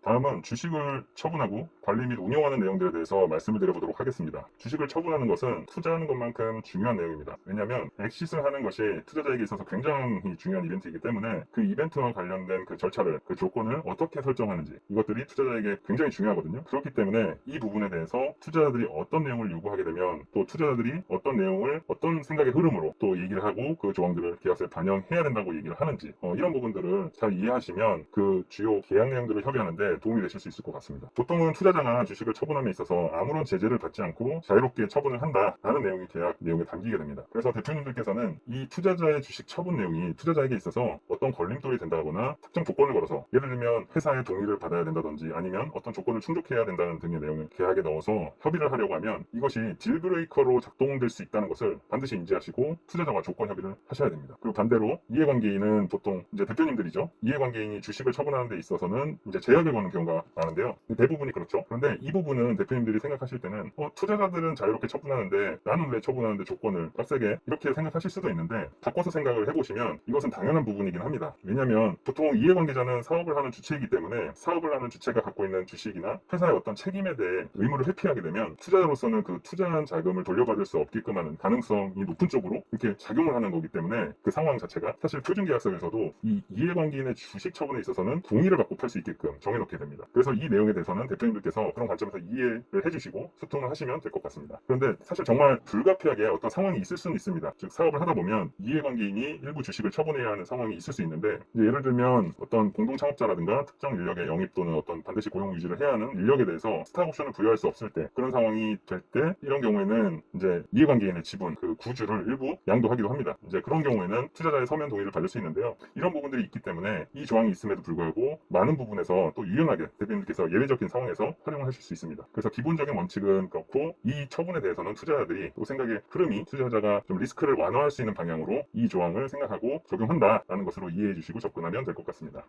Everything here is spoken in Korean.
다음은 주식을 처분하고 관리 및 운영하는 내용들에 대해서 말씀을 드려보도록 하겠습니다. 주식을 처분하는 것은 투자하는 것만큼 중요한 내용입니다. 왜냐하면 엑싯을 하는 것이 투자자에게 있어서 굉장히 중요한 이벤트이기 때문에 그 이벤트와 관련된 그 절차를, 그 조건을 어떻게 설정하는지, 이것들이 투자자에게 굉장히 중요하거든요. 그렇기 때문에 이 부분에 대해서 투자자들이 어떤 내용을 요구하게 되면 또 투자자들이 어떤 내용을 어떤 생각의 흐름으로 또 얘기를 하고 그 조항들을 계약서에 반영해야 된다고 얘기를 하는지, 이런 부분들을 잘 이해하시면 그 주요 계약 내용들을 협의하는데 도움이 되실 수 있을 것 같습니다. 보통은 투자자가 주식을 처분함에 있어서 아무런 제재를 받지 않고 자유롭게 처분을 한다라는 내용이 계약 내용에 담기게 됩니다. 그래서 대표님들께서는 이 투자자의 주식 처분 내용이 투자자에게 있어서 어떤 걸림돌이 된다거나 특정 조건을 걸어서, 예를 들면 회사의 동의를 받아야 된다든지 아니면 어떤 조건을 충족해야 된다는 등의 내용을 계약에 넣어서 협의를 하려고 하면 이것이 딜브레이커로 작동될 수 있다는 것을 반드시 인지하시고 투자자와 조건 협의를 하셔야 됩니다. 그리고 반대로 이해관계인은 보통 이제 대표님들이죠. 이해관계인이 주식을 처분하는 데 있어서는 이제 제약을 거는 경우가 많은데요. 대부분이 그렇죠. 그런데 이 부분은 대표님들이 생각하실 때는 투자자들은 자유롭게 처분하는데 나는 왜 처분하는데 조건을 빡세게, 이렇게 생각하실 수도 있는데 바꿔서 생각을 해보시면 이것은 당연한 부분이긴 합니다. 왜냐하면 보통 이해관계자는 사업을 하는 주체이기 때문에 사업을 하는 주체가 갖고 있는 주식이나 회사의 어떤 책임에 대해 의무를 회피하게 되면 투자자로서는 그 투자한 자금을 돌려받을 수 없게끔 하는 가능성이 높은 쪽으로 이렇게 작용을 하는 거기 때문에 그 상황 자체가 사실 표준계약서에서도 이 이해관계인의 주식 처분에 있어서는 동의를 받고 팔 수 있게끔 정해놓게 됩니다. 그래서 이 내용에 대해서는 대표님들께서 그런 관점에서 이해를 해주시고 소통을 하시면 될 것 같습니다. 그런데 사실 정말 불가피하게 어떤 상황이 있을 수는 있습니다. 즉 사업을 하다 보면 이해관계인이 일부 주식을 처분해야 하는 상황이 있을 수 있는데, 예를 들면 어떤 공동창업자라든가 특정 인력의 영입 또는 어떤 반드시 고용 유지를 해야 하는 인력에 대해서 스탁 옵션을 부여할 수 없을 때, 그런 상황이 될 때 이런 경우에는 이제 이해관계인의 지분 그 구주를 일부 양도하기도 합니다. 이제 그런 경우에는 투자자의 서면 동의를 받을 수 있는데요. 이런 부분들이 있기 때문에 이 조항이 있음에도 불구하고 많은 부분에서 또 유연하게 대표님께서 예외적인 상황에서 활용을 하실 수 있습니다. 그래서 기본적인 원칙은 그렇고, 이 처분에 대해서는 투자자들이 또 생각의 흐름이 투자자가 좀 리스크를 완화할 수 있는 방향으로 이 조항을 생각하고 적용한다라는 것으로 이해해 주시고 접근하면 될 것 같습니다.